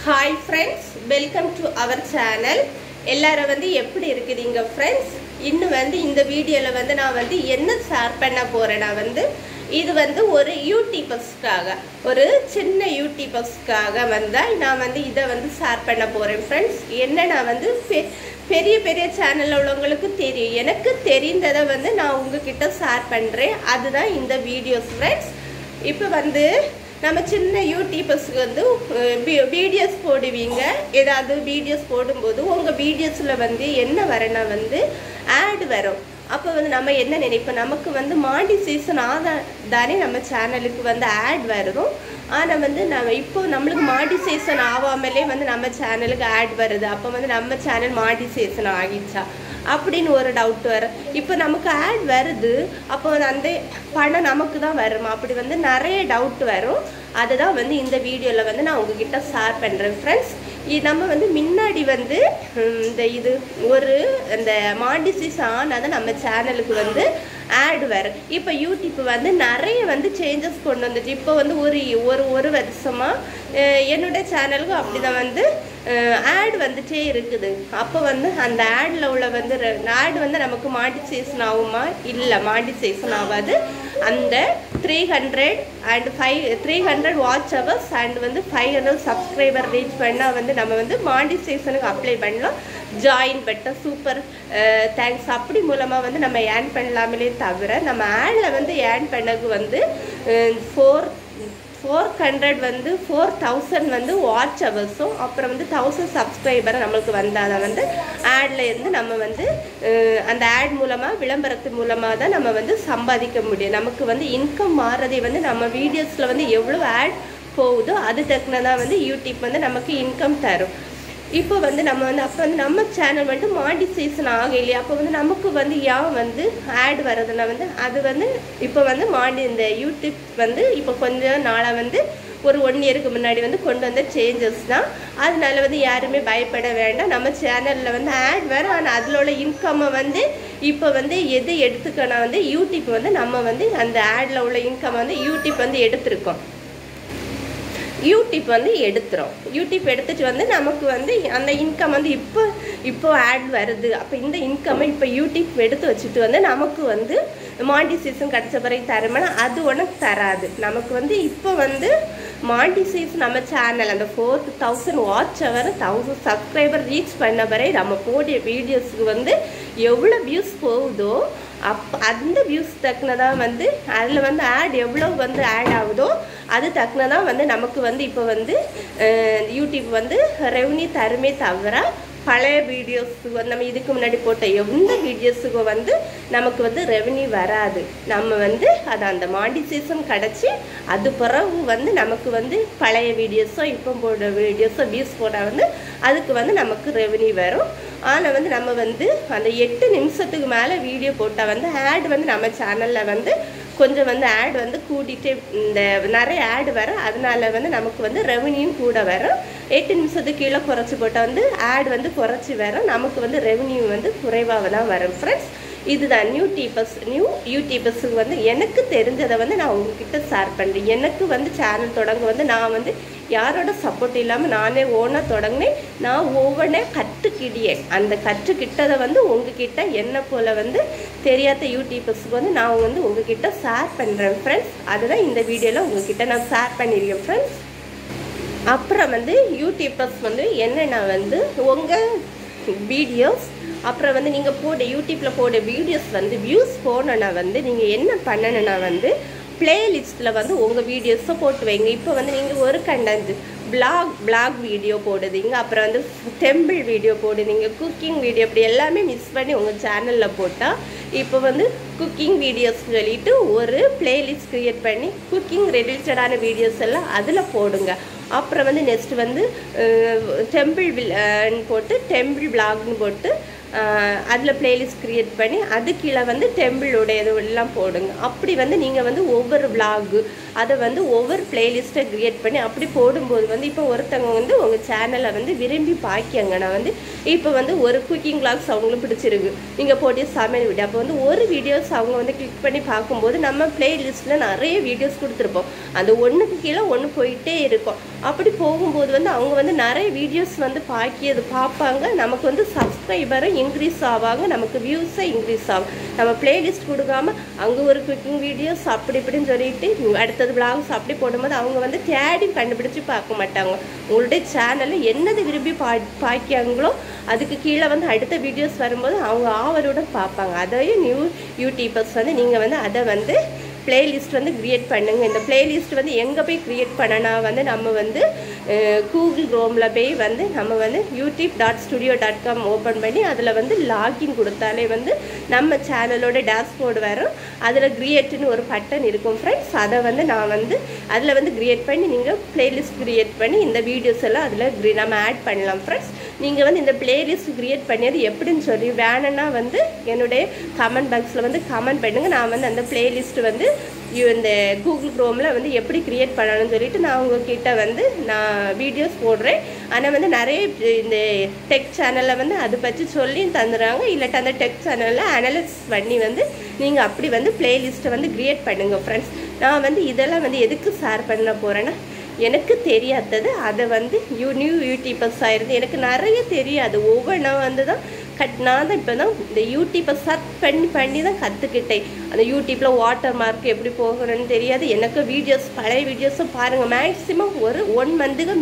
Hi friends, welcome to our channel. எல்லாரும் வந்து எப்படி இருக்கீங்க friends? இன்னும் வந்து இந்த வீடியோல வந்து நான் வந்து என்ன ஷேர் பண்ண போறேன்னா வந்து இது வந்து ஒரு யூடியூபர்ஸ்க்காக ஒரு சின்ன யூடியூபர்ஸ்க்காக வந்து நான் வந்து இத வந்து ஷேர் பண்ண போறேன் friends. என்னன்னா வந்து பெரிய பெரிய சேனல்ல உள்ளவங்களுக்கு தெரியும். எனக்கு தெரிந்ததை வந்து நான் உங்ககிட்ட ஷேர் பண்றேன். அதுதான் இந்த வீடியோஸ் friends. இப்போ வந்து நம்ம சின்ன யூடியூபர்ஸ்க்கு வந்து வீடியோஸ் போடுவீங்க. ஏதாவது வீடியோஸ் போடும்போது உங்கள் வீடியோஸில் வந்து என்ன வரனா வந்து ஆட் வரும். அப்போ வந்து நம்ம என்ன நினைப்போம், நமக்கு வந்து மானிடைசேஷன் தானே நம்ம சேனலுக்கு வந்து ஆட் வரும். ஆனால் வந்து நம்ம இப்போ நம்மளுக்கு மானிடைசேஷன் ஆகாமலே வந்து நம்ம சேனலுக்கு ஆட் வருது. அப்போ வந்து நம்ம சேனல் மானிடைசேஷன் ஆகிடுச்சா அப்படின்னு ஒரு டவுட் வரும். இப்போ நமக்கு ஆட் வருது, அப்போ வந்து அந்த பணம் நமக்கு தான் வருமா, அப்படி வந்து நிறைய டவுட் வரும். அதுதான் வந்து இந்த வீடியோவில் வந்து நான் உங்ககிட்ட ஷேர் பண்ணுறேன் ஃப்ரெண்ட்ஸ். நம்ம வந்து முன்னாடி வந்து இந்த இது ஒரு இந்த மானிடைசேஷன் ஆனால் நம்ம சேனலுக்கு வந்து ஆட் வரும். இப்போ யூடியூப் வந்து நிறைய வந்து சேஞ்சஸ் கொண்டு வந்துச்சு. இப்போ வந்து ஒரு வருஷமாக என்னோட சேனலுக்கு அப்படி தான் வந்து ஆட் வந்துட்டே இருக்குது. அப்போ வந்து அந்த ஆடில் உள்ள வந்து ஆட் வந்து நமக்கு மானிடைசேஷன் ஆகுமா? இல்லை, மானிடைசேஷன் ஆகாது. அந்த 300 வாட்ச் ஹவர்ஸ் அண்ட் வந்து 500 சப்ஸ்கிரைபர் ரீச் பண்ணால் வந்து நம்ம வந்து மானிடைசேஷனுக்கு அப்ளை பண்ணலாம். ஜாயின் பட்டன் சூப்பர் தேங்க்ஸ் அப்படி மூலமாக வந்து நம்ம ஏர்ன் பண்ணலாமே தவிர நம்ம ஆடில் வந்து ஏர்ன் பண்ணது வந்து 400 வந்து 4000 வந்து வாட்ச் ஹவர்ஸும் அப்புறம் வந்து 1000 சப்ஸ்கிரைபரை நம்மளுக்கு வந்தால் தான் வந்து ஆடில் இருந்து நம்ம வந்து அந்த ஆட் மூலமாக விளம்பரத்து மூலமாக தான் நம்ம வந்து சம்பாதிக்க முடியும். நமக்கு வந்து இன்கம் மாறுறதே வந்து நம்ம வீடியோஸில் வந்து எவ்வளோ ஆட் போகுதோ அது தக்குனதான் வந்து யூடியூப் வந்து நமக்கு இன்கம் தரும். இப்போ வந்து நம்ம வந்து அப்போ வந்து நம்ம சேனல் வந்து மானிடைசேஷன் ஆகலையா, அப்போ வந்து நமக்கு வந்து ஏன் வந்து ஆட் வர்றதுனா வந்து அது வந்து இப்போ வந்து இந்த யூடியூப் வந்து இப்போ கொஞ்சம் நாளாக வந்து ஒரு 1 இயருக்கு முன்னாடி வந்து கொண்டு வந்த சேஞ்சஸ் தான். அதனால வந்து யாருமே பயப்பட வேண்டாம். நம்ம சேனலில் வந்து ஆட் வரும், ஆனால் அதில் உள்ள இன்கம்மை வந்து இப்போ வந்து எது எடுத்துக்கணும் வந்து யூடியூப் வந்து நம்ம வந்து அந்த ஆடில் உள்ள இன்கம் வந்து யூடியூப் வந்து எடுத்துருக்கோம். யூடியூப் வந்து எடுத்துரும். யூடியூப் எடுத்துட்டு வந்து நமக்கு வந்து அந்த இன்கம் வந்து இப்போ ஆட் வருது. அப்போ இந்த இன்கம்மை இப்போ யூடியூப் எடுத்து வச்சுட்டு வந்து நமக்கு வந்து மானிடைசேஷன் கிடச்ச பிறகு தருமானா அது உனக்கு தராது. நமக்கு வந்து இப்போ வந்து மானிடைசேஷன் நம்ம சேனல் அந்த 4000 வாட்ச் ஹவர் 1000 சப்ஸ்கிரைபர் ரீச் பண்ண பிறகு நம்ம போடிய வீடியோஸுக்கு வந்து எவ்வளோ வியூஸ் போகுதோ அந்த வியூஸ் தக்குனதான் வந்து அதில் வந்து ஆட் எவ்வளோ வந்து ஆட் ஆகுதோ அது தக்குனதான் வந்து நமக்கு வந்து இப்போ வந்து யூடியூப் வந்து ரெவன்யூ தருமே தவிர பழைய வீடியோஸுக்கு வந்து நம்ம இதுக்கு முன்னாடி போட்ட எந்த வீடியோஸுக்கு வந்து நமக்கு வந்து ரெவன்யூ வராது. நம்ம வந்து அது அந்த மானிடைசேஷன் கிடச்சி அது பிறகு வந்து நமக்கு வந்து பழைய வீடியோஸோ இப்போ போடுற வீடியோஸோ வியூஸ் போட்டால் வந்து அதுக்கு வந்து நமக்கு ரெவன்யூ வரும். ஆனால் வந்து நம்ம வந்து அந்த 8 நிமிஷத்துக்கு மேலே வீடியோ போட்டால் வந்து ஆட் வந்து நம்ம சேனலில் வந்து கொஞ்சம் வந்து ஆட் வந்து கூட்டிகிட்டே இந்த நிறைய ஆட் வரும். அதனால வந்து நமக்கு வந்து ரெவன்யூவும் கூட வரும். 8 நிமிஷத்துக்கு கீழே குறைச்சி போட்டால் வந்து ஆட் வந்து குறைச்சி வரும். நமக்கு வந்து ரெவன்யூ வந்து குறைவாக தான் வரும் ஃப்ரெண்ட்ஸ். இதுதான் நியூ யூடியூபர்ஸுக்கு வந்து எனக்கு தெரிஞ்சதை வந்து நான் உங்ககிட்ட ஷேர் பண்ணுறேன். எனக்கு வந்து சேனல் தொடங்க வந்து நான் வந்து யாரோட சப்போர்ட் இல்லாமல் நானே ஓனாக தொடங்கினேன். நான் ஒவ்வொன்றே கற்றுக்கிட்டேன். அந்த கற்றுக்கிட்டதை வந்து உங்ககிட்ட என்ன போல் வந்து தெரியாத யூடியூபர்ஸுக்கு வந்து நான் வந்து உங்ககிட்ட ஷேர் பண்ணுறேன் ஃப்ரெண்ட்ஸ். அதுதான் இந்த வீடியோவில் உங்ககிட்ட நான் ஷேர் பண்ணியிருக்கேன் ஃப்ரெண்ட்ஸ். அப்புறம் வந்து யூடியூபர்ஸ் வந்து என்னென்னா வந்து உங்கள் வீடியோஸ் அப்புறம் வந்து நீங்கள் யூடியூப்பில் போட வீடியோஸ் வந்து வியூஸ் போனோன்னா வந்து நீங்கள் என்ன பண்ணணுன்னா வந்து பிளேலிஸ்ட்டில் வந்து உங்கள் வீடியோஸை போட்டு வைங்க. இப்போ வந்து நீங்கள் ஒரு கண்டென்ட் பிளாக் வீடியோ போடுதீங்க, அப்புறம் வந்து டெம்பிள் வீடியோ போடுதீங்க, குக்கிங் வீடியோ, அப்படி எல்லாமே மிஸ் பண்ணி உங்கள் சேனலில் போட்டால் இப்போ வந்து குக்கிங் வீடியோஸ் சொல்லிட்டு ஒரு பிளேலிஸ்ட் க்ரியேட் பண்ணி குக்கிங் ரிலேட்டடான வீடியோஸ் எல்லாம் அதில் போடுங்க. அப்புறம் வந்து நெக்ஸ்ட் வந்து டெம்பிள் போட்டு டெம்பிள் பிளாக்னு போட்டு அதில் பிளேலிஸ்ட் க்ரியேட் பண்ணி அது கீழே வந்து டெம்பிளோடைய இதெல்லாம் போடுங்க. அப்படி வந்து நீங்கள் வந்து ஒவ்வொரு விளாகு அதை வந்து ஒவ்வொரு பிளேலிஸ்ட்டை க்ரியேட் பண்ணி அப்படி போடும்போது வந்து இப்போ ஒருத்தவங்க வந்து உங்கள் சேனலை வந்து விரும்பி பார்க்கிங்கன்னா வந்து இப்போ வந்து ஒரு குக்கிங் விளாக்ஸ் அவங்களும் பிடிச்சிருக்கு, நீங்கள் போட்டிய சமையல் வீடியோ, அப்போ வந்து ஒரு வீடியோஸ் அவங்க வந்து கிளிக் பண்ணி பார்க்கும்போது நம்ம பிளேலிஸ்ட்டில் நிறைய வீடியோஸ் கொடுத்துருப்போம். அந்த ஒன்றுக்கு கீழே ஒன்று போயிட்டே இருக்கும். அப்படி போகும்போது வந்து அவங்க வந்து நிறைய வீடியோஸ் வந்து பார்ப்பாங்க. நமக்கு வந்து சப்ஸ்கிரைபரும் இன்க்ரீஸ் ஆவாங்க, நமக்கு வியூஸை இன்க்ரீஸ் ஆகும். நம்ம பிளேலிஸ்ட் கொடுக்காம அங்கே ஒரு குக்கிங் வீடியோஸ் அப்படி இப்படின்னு சொல்லிட்டு அடுத்தது விளாக்ஸ் அப்படி போடும்போது அவங்க வந்து தேடி கண்டுபிடிச்சி பார்க்க மாட்டாங்க. உங்களுடைய சேனலில் என்னது விரும்பி பார்க்காங்களோ அதுக்கு கீழே வந்து அடுத்த வீடியோஸ் வரும்போது அவங்க ஆவலுடன் பார்ப்பாங்க. அதையும் நியூ யூடியூபர்ஸ் வந்து நீங்கள் வந்து அதை வந்து பிளேலிஸ்ட் வந்து க்ரியேட் பண்ணுங்கள். இந்த பிளேலிஸ்ட் வந்து எங்கே போய் க்ரியேட் பண்ணனா வந்து நம்ம வந்து கூகுள் க்ரோமில் போய் வந்து நம்ம வந்து youtube.studio.com ஓப்பன் பண்ணி அதில் வந்து லாகின் கொடுத்தாலே வந்து நம்ம சேனலோட டேஷ்போர்டு வரும். அதில் க்ரியேட்டுன்னு ஒரு பட்டன் இருக்கும் ஃப்ரெண்ட்ஸ். அதை வந்து நான் வந்து அதில் வந்து க்ரியேட் பண்ணி நீங்கள் பிளேலிஸ்ட் க்ரியேட் பண்ணி இந்த வீடியோஸ் எல்லாம் அதில் நம்ம ஆட் பண்ணலாம் ஃப்ரெண்ட்ஸ். நீங்கள் வந்து இந்த பிளேலிஸ்ட் க்ரியேட் பண்ணியது எப்படின்னு சொல்லி வேணும்னா வந்து என்னுடைய கமெண்ட் பாக்ஸில் வந்து கமெண்ட் பண்ணுங்கள். நான் வந்து அந்த பிளேலிஸ்ட் வந்து இந்த கூகுள் க்ரோமில் வந்து எப்படி க்ரியேட் பண்ணணும்னு சொல்லிட்டு நான் உங்ககிட்ட வந்து நான் வீடியோஸ் போடுறேன். ஆனால் வந்து நிறைய இந்த டெக் சேனலில் வந்து அதை பற்றி சொல்லி தந்துடுறாங்க. இல்லாட்டி அந்த டெக் சேனலில் அனலைஸ் பண்ணி வந்து நீங்கள் அப்படி வந்து பிளேலிஸ்ட்டை வந்து க்ரியேட் பண்ணுங்கள் ஃப்ரெண்ட்ஸ். நான் வந்து இதெல்லாம் வந்து எதுக்கு ஷேர் பண்ண போகிறேன்னா, எனக்கு தெரியாதது அதை வந்து நியூ யூடியூபர்ஸாக இருந்து எனக்கு நிறைய தெரியாது. ஒவ்வொன்றா வந்து தான் நான் தான் இப்போ தான் இந்த யூடியூப்பை சர்ச் பண்ணி தான் கற்றுக்கிட்டேன். அந்த யூடியூப்பில் வாட்டர் மார்க் எப்படி போகணும்னு தெரியாது எனக்கு. வீடியோஸ் பழைய வீடியோஸும் பாருங்கள், மேக்ஸிமம் ஒரு 1 மந்த்துக்கு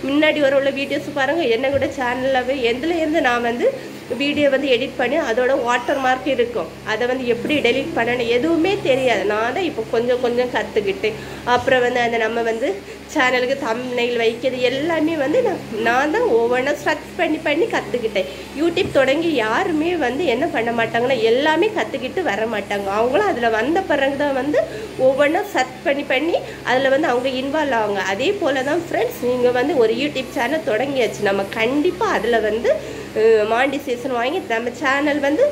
முன்னாடி உள்ள வீடியோஸ் பாருங்கள். என்ன கூட சேனலில் எதுலேருந்து நான் வந்து வீடியோ வந்து எடிட் பண்ணி அதோட வாட்டர் மார்க் இருக்கும், அதை வந்து எப்படி டெலிட் பண்ணணும் எதுவுமே தெரியாது. நான் தான் இப்போ கொஞ்சம் கற்றுக்கிட்டேன். அப்புறம் வந்து அந்த நம்ம வந்து சேனலுக்கு தம்ப்நெயில் வைக்கிறது எல்லாமே வந்து நான் தான் ஒவ்வொன்றா சர்ச் பண்ணி கற்றுக்கிட்டேன். யூடியூப் தொடங்கி யாருமே வந்து என்ன பண்ண மாட்டாங்கன்னா எல்லாமே கற்றுக்கிட்டு வர மாட்டாங்க. அவங்களும் அதில் வந்த பிறகு தான் வந்து ஒவ்வொன்றா சர்ச் பண்ணி அதில் வந்து அவங்க இன்வால்வ் ஆகுங்க. அதே போல் தான் ஃப்ரெண்ட்ஸ், நீங்கள் வந்து ஒரு யூடியூப் சேனல் தொடங்கியாச்சு, நம்ம கண்டிப்பாக அதில் வந்து மானிடைசேஷன் வாங்கி நம்ம சேனல் வந்து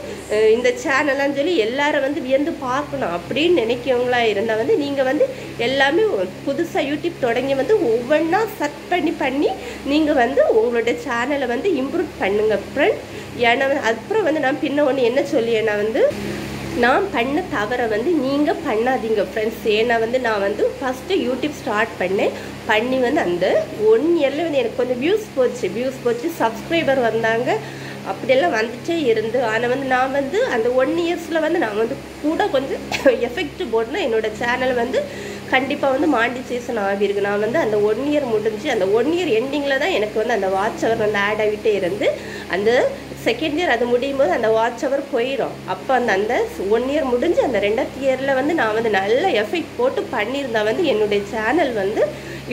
இந்த சேனல்னு சொல்லி எல்லாரும் வந்து வியந்து பார்க்கணும் அப்படின்னு நினைக்கிறவங்களா இருந்தால் வந்து நீங்கள் வந்து எல்லாமே புதுசாக யூடியூப் தொடங்கி வந்து ஒவ்வொன்றா சர்ச் பண்ணி நீங்கள் வந்து உங்களோட சேனலை வந்து இம்ப்ரூவ் பண்ணுங்க ஃப்ரெண்ட். ஏன்னா அப்புறம் வந்து நான் பின்ன ஒன்று என்ன சொல்லியேன்னா வந்து நான் பண்ண தவறை வந்து நீங்கள் பண்ணாதீங்க ஃப்ரெண்ட்ஸ். ஏன்னா வந்து நான் வந்து ஃபஸ்ட்டு யூடியூப் ஸ்டார்ட் பண்ணி வந்து அந்த 1 இயரில் வந்து எனக்கு கொஞ்சம் வியூஸ் போச்சு, சப்ஸ்கிரைபர் வந்தாங்க, அப்படியெல்லாம் வந்துட்டே இருந்து. ஆனால் வந்து நான் வந்து அந்த 1 இயர்ஸில் வந்து நான் வந்து கூட கொஞ்சம் எஃபெக்ட் போட்டுனா என்னோடய சேனல் வந்து கண்டிப்பாக வந்து மானிடைசேஷன் ஆகிருக்கு. நான் வந்து அந்த 1 இயர் முடிஞ்சு அந்த 1 இயர் எண்டிங்கில் தான் எனக்கு வந்து அந்த வாட்ச் அவர் வந்து ஆட் ஆகிட்டே இருந்து அந்த செகண்ட் இயர் அது முடியும் போது அந்த வாட்ச் அவர் போயிடும். அப்போ அந்த 1 இயர் முடிஞ்சு அந்த 2th இயரில் வந்து நான் வந்து நல்ல எஃபெக்ட் போட்டு பண்ணியிருந்தா வந்து என்னுடைய சேனல் வந்து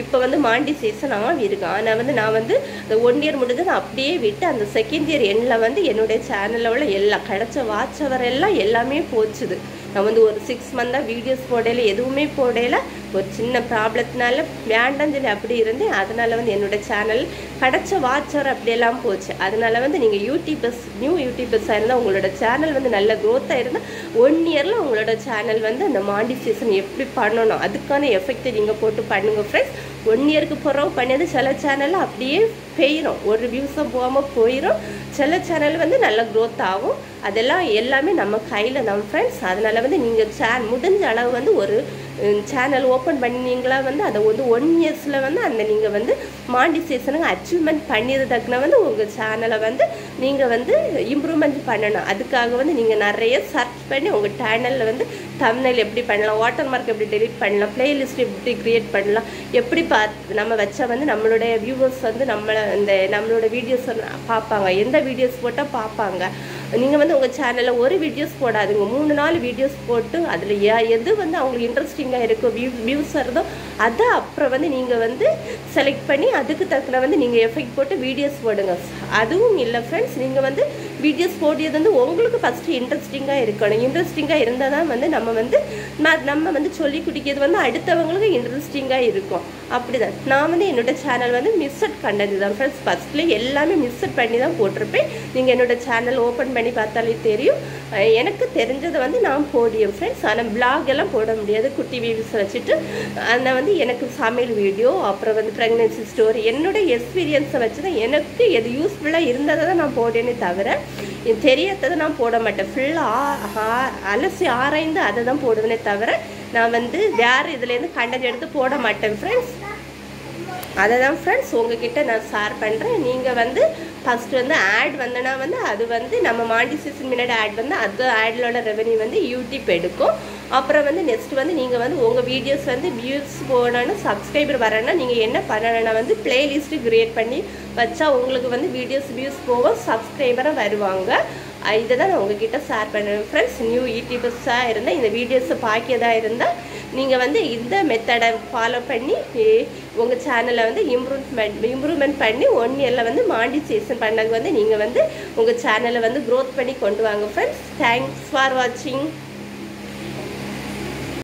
இப்போ வந்து மானிடைசேஷன் ஆகிருக்கு. ஆனால் வந்து நான் வந்து அந்த 1 இயர் முடிஞ்சு நான் அப்படியே விட்டு அந்த செகண்ட் இயர் எண்டில் வந்து என்னுடைய சேனலில் உள்ள எல்லாம் கிடச்ச வாட்ச் அவர் எல்லாம் எல்லாமே போச்சுது. நான் வந்து ஒரு 6 மந்தாக வீடியோஸ் போடையில எதுவுமே போடையில ஒரு சின்ன ப்ராப்ளத்தினால வேண்டான்னு சொல்லி அப்படி இருந்தேன். அதனால் வந்து என்னோடய சேனல் கிடச்ச வாட்சர் அப்படியெல்லாம் போச்சு. அதனால் வந்து நீங்கள் நியூ யூடியூபர்ஸாக இருந்தால் உங்களோட சேனல் வந்து நல்ல க்ரோத்தாக இருந்தால் 1 இயரில் உங்களோட சேனல் வந்து அந்த மானிடைசேஷன் எப்படி பண்ணணும் அதுக்கான எஃபெக்டை நீங்கள் போட்டு பண்ணுங்கள் ஃப்ரெண்ட்ஸ். 1 இயருக்கு பிறகு பண்ணது சில சேனலில் அப்படியே போயிடும், ஒரு வியூஸும் போகாமல் போயிடும். சில சேனல் வந்து நல்ல க்ரோத் ஆகும். அதெல்லாம் எல்லாமே நம்ம கையில் தான் ஃப்ரெண்ட்ஸ். அதனால் வந்து நீங்கள் முடிஞ்ச அளவு வந்து ஒரு சேனல் ஓப்பன் பண்ணிங்களா வந்து அதை வந்து 1 இயர்ஸில் வந்து அந்த நீங்கள் வந்து மானிடைசேஷனுக்கு அச்சீவ்மெண்ட் பண்ணியதுக்குன்னா வந்து உங்கள் சேனலை வந்து நீங்கள் வந்து இம்ப்ரூவ்மெண்ட் பண்ணணும். அதுக்காக வந்து நீங்கள் நிறைய சர்ச் பண்ணி உங்கள் சேனலில் வந்து தம்ப்நெயில் எப்படி பண்ணலாம், வாட்டர் மார்க் எப்படி டெலிட் பண்ணலாம், பிளேலிஸ்ட் எப்படி க்ரியேட் பண்ணலாம், எப்படி நம்ம வச்சா வந்து நம்மளுடைய வியூவர்ஸ் வந்து நம்மளோட வீடியோஸ் பார்ப்பாங்க, எந்த வீடியோஸ் போட்டால் பார்ப்பாங்க. நீங்கள் வந்து உங்கள் சேனலில் ஒரு வீடியோஸ் போடாதுங்க, 3-4 வீடியோஸ் போட்டு அதில் எது வந்து அவங்களுக்கு இன்ட்ரெஸ்டிங்காக இருக்கும் வியூஸ் வருதோ அதை அப்புறம் வந்து நீங்கள் வந்து செலக்ட் பண்ணி அதுக்கு தக்கன வந்து நீங்கள் எஃபெக்ட் போட்டு வீடியோஸ் போடுங்க. அதுவும் இல்லை ஃப்ரெண்ட்ஸ், நீங்கள் வந்து வீடியோஸ் போடியது வந்து உங்களுக்கு ஃபஸ்ட்டு இன்ட்ரெஸ்டிங்காக இருக்கணும். இன்ட்ரெஸ்டிங்காக இருந்தால் தான் வந்து நம்ம வந்து சொல்லி குடிக்கிறது வந்து அடுத்தவங்களுக்கு இன்ட்ரெஸ்டிங்காக இருக்கும். அப்படி தான் நான் வந்து என்னோடய சேனல் வந்து மிஸ்ஸட் கண்டது தான் ஃப்ரெண்ட்ஸ். ஃபஸ்ட்லேயே எல்லாமே மிஸ்ஸட் பண்ணி தான் போட்டிருப்பேன். நீங்கள் என்னோடய சேனல் ஓப்பன் பண்ணி பார்த்தாலே தெரியும். எனக்கு தெரிஞ்சதை வந்து நான் போடியும் ஃப்ரெண்ட்ஸ். ஆனால் பிளாக் எல்லாம் போட முடியாது, குட்டி வீடியோஸ் வச்சுட்டு. அதில் வந்து எனக்கு சமையல் வீடியோ, அப்புறம் வந்து ப்ரெக்னென்சி ஸ்டோரி, என்னோடய எக்ஸ்பீரியன்ஸை வச்சு தான் எனக்கு எது யூஸ்ஃபுல்லாக இருந்ததை தான் நான் போடேனே தவிர தெரியாததை நான் போட மாட்டேன். ஃபுல்லாக அலசி ஆராய்ந்து அதை தான் போடுவேனே தவிர நான் வந்து வேறு இதுலேருந்து கண்டென்ட் எடுத்து போட மாட்டேன் ஃப்ரெண்ட்ஸ். அதை தான் ஃப்ரெண்ட்ஸ் உங்ககிட்ட நான் ஷேர் பண்ணுறேன். நீங்கள் வந்து ஃபஸ்ட்டு வந்து ஆட் வந்தனா வந்து அது வந்து நம்ம மானிடைசேஷன் முன்னாடி ஆட் வந்து அது ஆடோட ரெவன்யூ வந்து யூடியூப் எடுக்கும். அப்புறம் வந்து நெக்ஸ்ட் வந்து நீங்கள் வந்து உங்கள் வீடியோஸ் வந்து வியூஸ் போகணுன்னு சப்ஸ்கிரைபர் வரேன்னா நீங்கள் என்ன பண்ணணும்னா வந்து பிளேலிஸ்ட்டு க்ரியேட் பண்ணி வச்சா உங்களுக்கு வந்து வீடியோஸ் வியூஸ் போக சப்ஸ்கிரைபராக வருவாங்க. இதை தான் நான் உங்ககிட்ட ஷேர் பண்ணுவேன் ஃப்ரெண்ட்ஸ். நியூ யூடியூபர்ஸாக இருந்தால் இந்த வீடியோஸை பார்க்கறதா இருந்தால் நீங்கள் வந்து இந்த மெத்தடை ஃபாலோ பண்ணி உங்கள் சேனலை வந்து இம்ப்ரூவ்மெண்ட் பண்ணி 1 இயரில் வந்து மானிடைசேஷன் பண்ணது வந்து நீங்கள் வந்து உங்கள் சேனலை வந்து க்ரோத் பண்ணி கொண்டு வாங்க ஃப்ரெண்ட்ஸ். தேங்க்ஸ் ஃபார் வாட்சிங்.